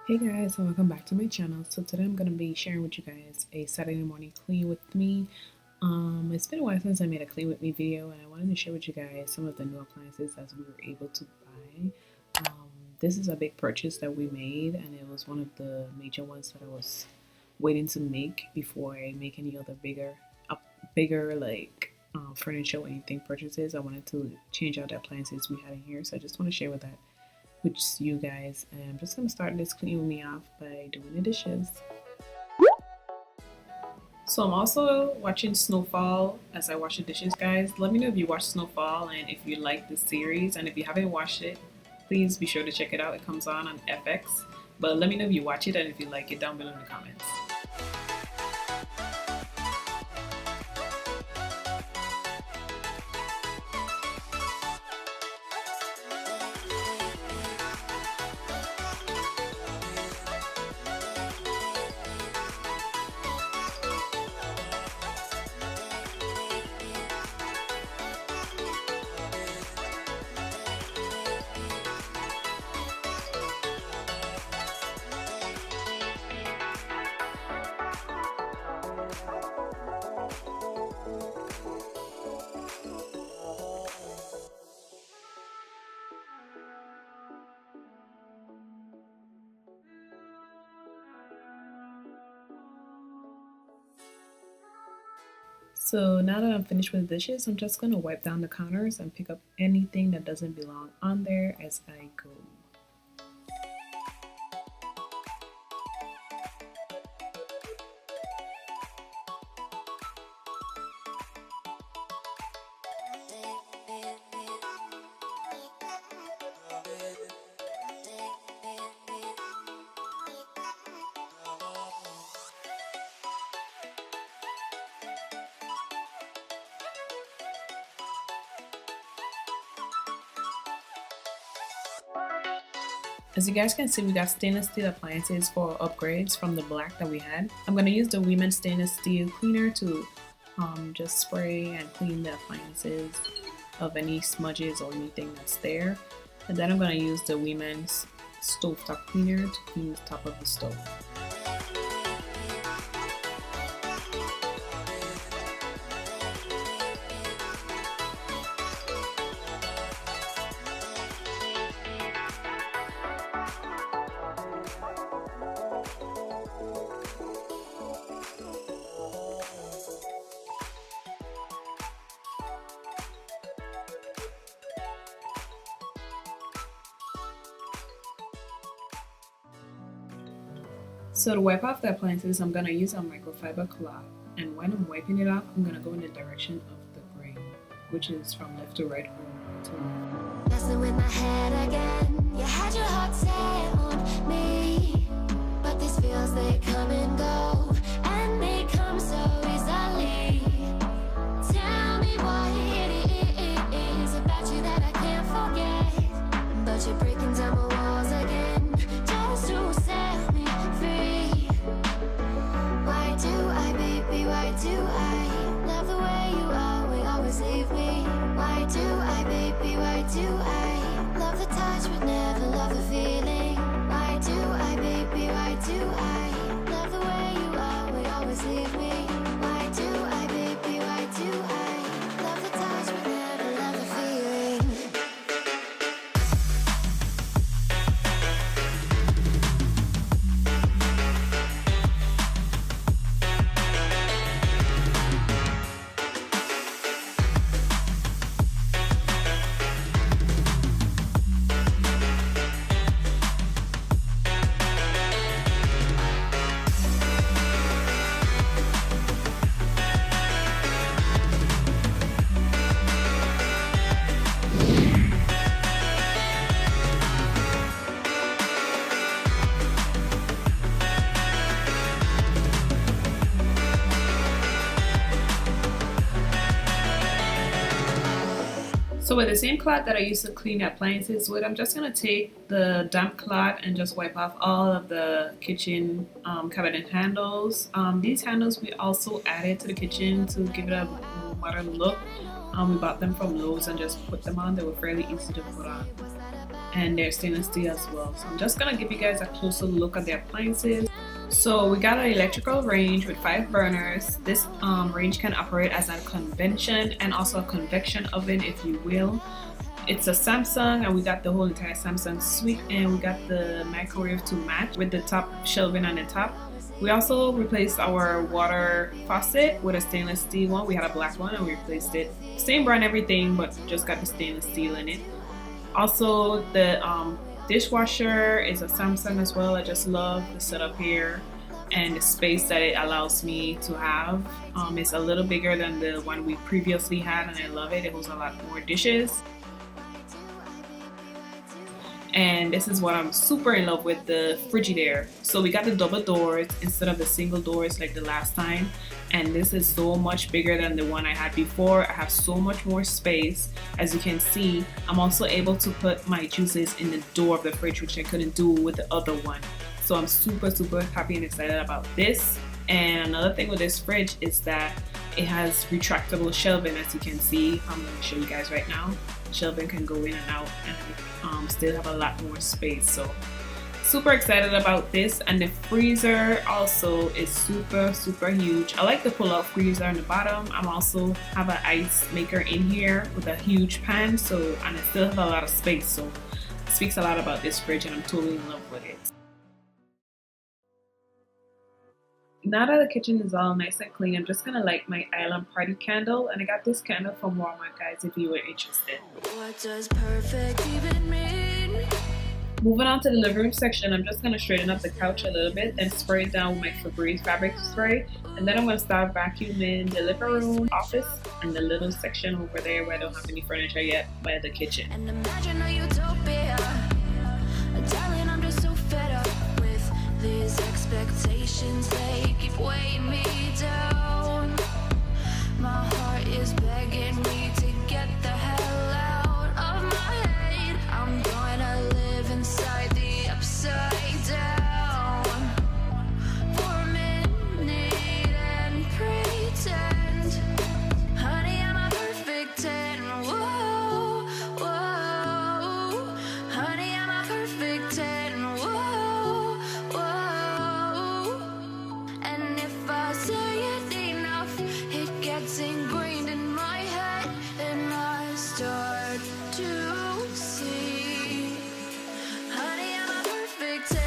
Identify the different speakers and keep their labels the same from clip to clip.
Speaker 1: Hey guys, and welcome back to my channel. So today I'm going to be sharing with you guys a Saturday morning clean with me. It's been a while since I made a clean with me video, and I wanted to share with you guys some of the new appliances as we were able to buy. This is a big purchase that we made, and it was one of the major ones that I was waiting to make before I make any other bigger furniture or anything purchases. I wanted to change out the appliances we had in here, so I just want to share with that with you guys. And I'm just gonna start this clean with me off by doing the dishes. So I'm also watching Snowfall as I wash the dishes, guys. Let me know if you watch Snowfall and if you like this series, and if you haven't watched it, please be sure to check it out. It comes on FX. But let me know if you watch it and if you like it down below in the comments. So now that I'm finished with the dishes, I'm just going to wipe down the counters and pick up anything that doesn't belong on there as I go. As you guys can see, we got stainless steel appliances for upgrades from the black that we had. I'm going to use the Weiman stainless steel cleaner to just spray and clean the appliances of any smudges or anything that's there. And then I'm going to use the Weiman stovetop cleaner to clean the top of the stove. So to wipe off the appliances, I'm going to use a microfiber cloth, and when I'm wiping it off, I'm going to go in the direction of the grain, which is from left to right or right to left.
Speaker 2: Messing with my head again. You had your heart set on me, but these feels, they come and go, and they come so easily. Tell me what it is about you that I can't forget, but you're breaking down my walls again just to set me free. Why do I, baby, why do I love the way you always leave me? Why do I, baby, why do I love the touch but never love the feeling? Why do I, baby, why do I love the way you always leave me? Why do I, baby, why do I love the touch but never love the feeling?
Speaker 1: So with the same cloth that I used to clean the appliances with, I'm just going to take the damp cloth and just wipe off all of the kitchen cabinet handles. These handles we also added to the kitchen to give it a modern look. We bought them from Lowe's and just put them on. They were fairly easy to put on. and they're stainless steel as well. So I'm just gonna give you guys a closer look at the appliances. So we got an electrical range with 5 burners. This range can operate as a convention and also a convection oven, if you will. It's a Samsung, and we got the whole entire Samsung suite, and we got the microwave to match with the top shelving on the top. We also replaced our water faucet with a stainless steel one. We had a black one and we replaced it. Same brand, everything, but just got the stainless steel in it. Also, the dishwasher is a Samsung as well. I just love the setup here and the space that it allows me to have. It's a little bigger than the one we previously had, and I love it. It holds a lot more dishes. And this is what I'm super in love with, the Frigidaire. So we got the double doors instead of the single doors like the last time, and this is so much bigger than the one I had before. I have so much more space. As you can see, I'm also able to put my juices in the door of the fridge, which I couldn't do with the other one. So I'm super happy and excited about this. And another thing with this fridge is that it has retractable shelving. As you can see, I'm going to show you guys right now. Shelving can go in and out, and still have a lot more space. So super excited about this. And the freezer also is super huge. I like the pull-out freezer on the bottom. I'm also have an ice maker in here with a huge pan, so, and I still have a lot of space, so it speaks a lot about this fridge, and I'm totally in love with it. Now that the kitchen is all nice and clean, I'm just gonna light my island party candle, and I got this candle from Weiman, guys, if you were interested.
Speaker 2: What does perfect even mean?
Speaker 1: Moving on to the living room section, I'm just gonna straighten up the couch a little bit, then spray it down with my Febreze fabric spray, and then I'm gonna start vacuuming the living room, office, and the little section over there where I don't have any furniture yet by the kitchen.
Speaker 2: And imagine a utopia. Darling, I'm just so fed up with these expectations. They keep weighing me down. My heart is begging me to get the hell out of my head. I'm gonna live inside the upside down for a minute and pretend, honey, I'm a perfect 10. Whoa, whoa, honey, I'm a perfect 10. Whoa, whoa, and if I say it enough, it gets ingrained in my head, and I start to see, honey, I'm a perfect 10.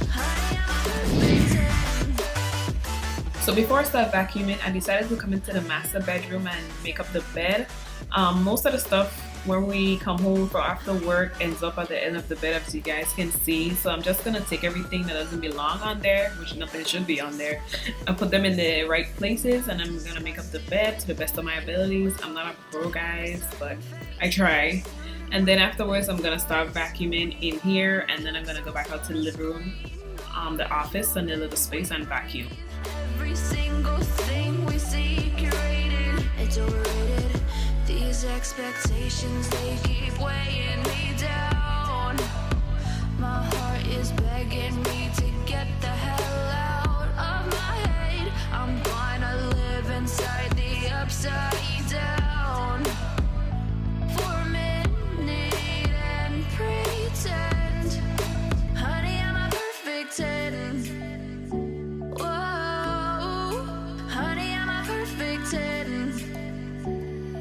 Speaker 2: Honey, I'm a perfect 10.
Speaker 1: So before I start vacuuming, I decided to come into the master bedroom and make up the bed. Most of the stuff when we come home from after work ends up at the end of the bed, as you guys can see. So I'm just gonna take everything that doesn't belong on there, which nothing should be on there, and put them in the right places, and I'm gonna make up the bed to the best of my abilities. I'm not a pro, guys, but I try. And then afterwards I'm gonna start vacuuming in here, and then I'm gonna go back out to the living room, the office, and the little space, and vacuum.
Speaker 2: Every single thing we see curated, it's overrated. These expectations, they keep weighing me down. My heart is begging me to get the hell out of my head. I'm gonna live inside the upside down for a minute and pretend, honey, I'm a perfect 10. Whoa, honey, I'm a perfect 10.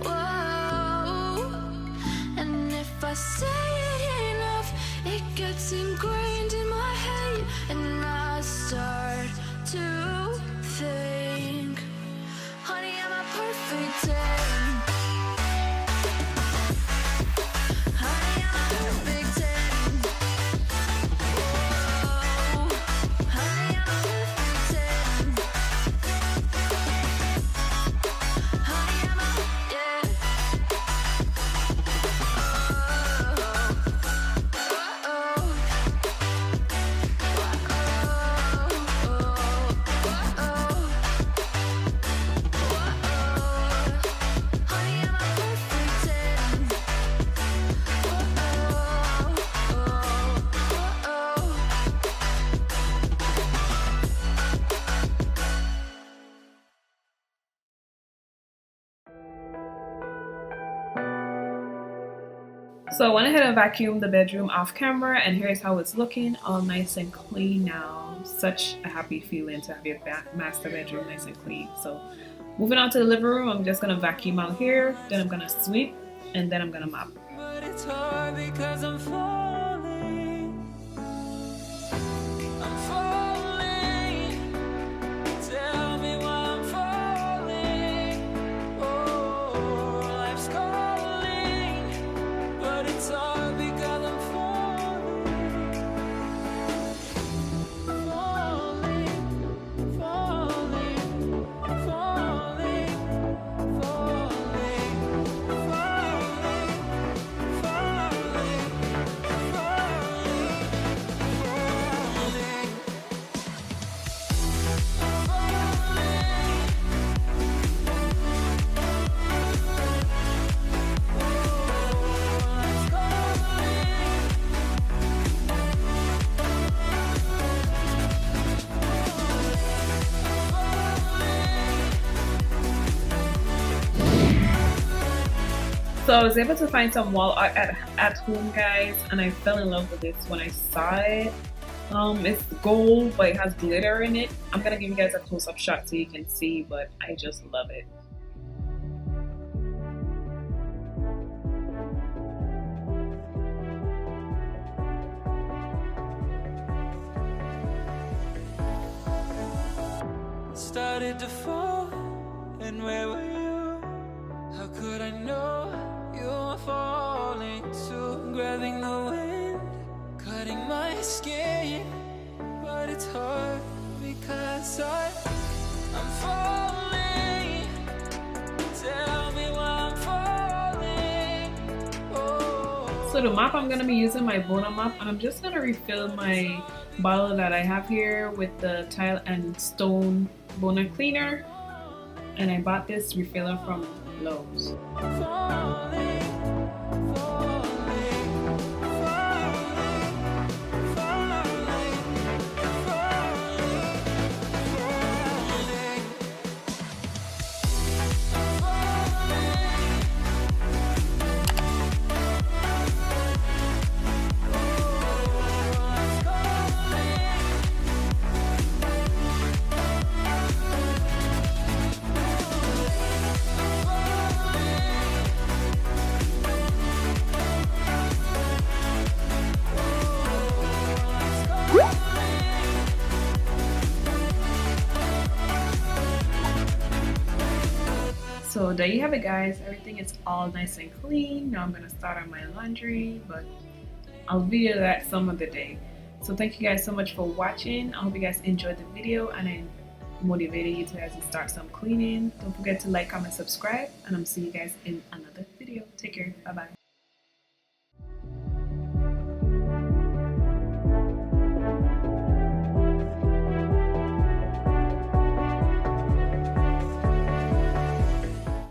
Speaker 2: Whoa, and if I say it enough, it gets ingrained in my head, and I start to think, honey, I'm a perfect 10. Honey, I'm a perfect 10. Whoa, honey, I'm a perfect 10. Honey, I'm a, yeah.
Speaker 1: So I went ahead and vacuumed the bedroom off camera, and here's how it's looking, all nice and clean now. Such a happy feeling to have your master bedroom nice and clean. So moving on to the living room, I'm just gonna vacuum out here, then I'm gonna sweep, and then I'm gonna mop.
Speaker 3: But it's hard because I'm falling. I'm falling. Tell me why I'm falling. Oh, life's calling. But it's hard because I'm falling. Falling, falling, falling,
Speaker 1: So I was able to find some wall art at home, guys, and I fell in love with this when I saw it. It's gold, but it has glitter in it. I'm gonna give you guys a close-up shot so you can see, but I just love it.
Speaker 3: Started to fall, and where were you? How could I know you were falling too? Grabbing the wind, cutting my skin, but it's hard because I'm falling. Tell me why I'm falling. Oh.
Speaker 1: So the mop, I'm gonna be using my Bona mop, and I'm just gonna refill my bottle that I have here with the tile and stone Bona cleaner, and I bought this refiller from Lowe's. So there you have it, guys. Everything is all nice and clean. Now I'm gonna start on my laundry, but I'll video that some other day. So thank you guys so much for watching. I hope you guys enjoyed the video and I motivated you to guys to start some cleaning. Don't forget to like, comment, subscribe, and I'm see you guys in another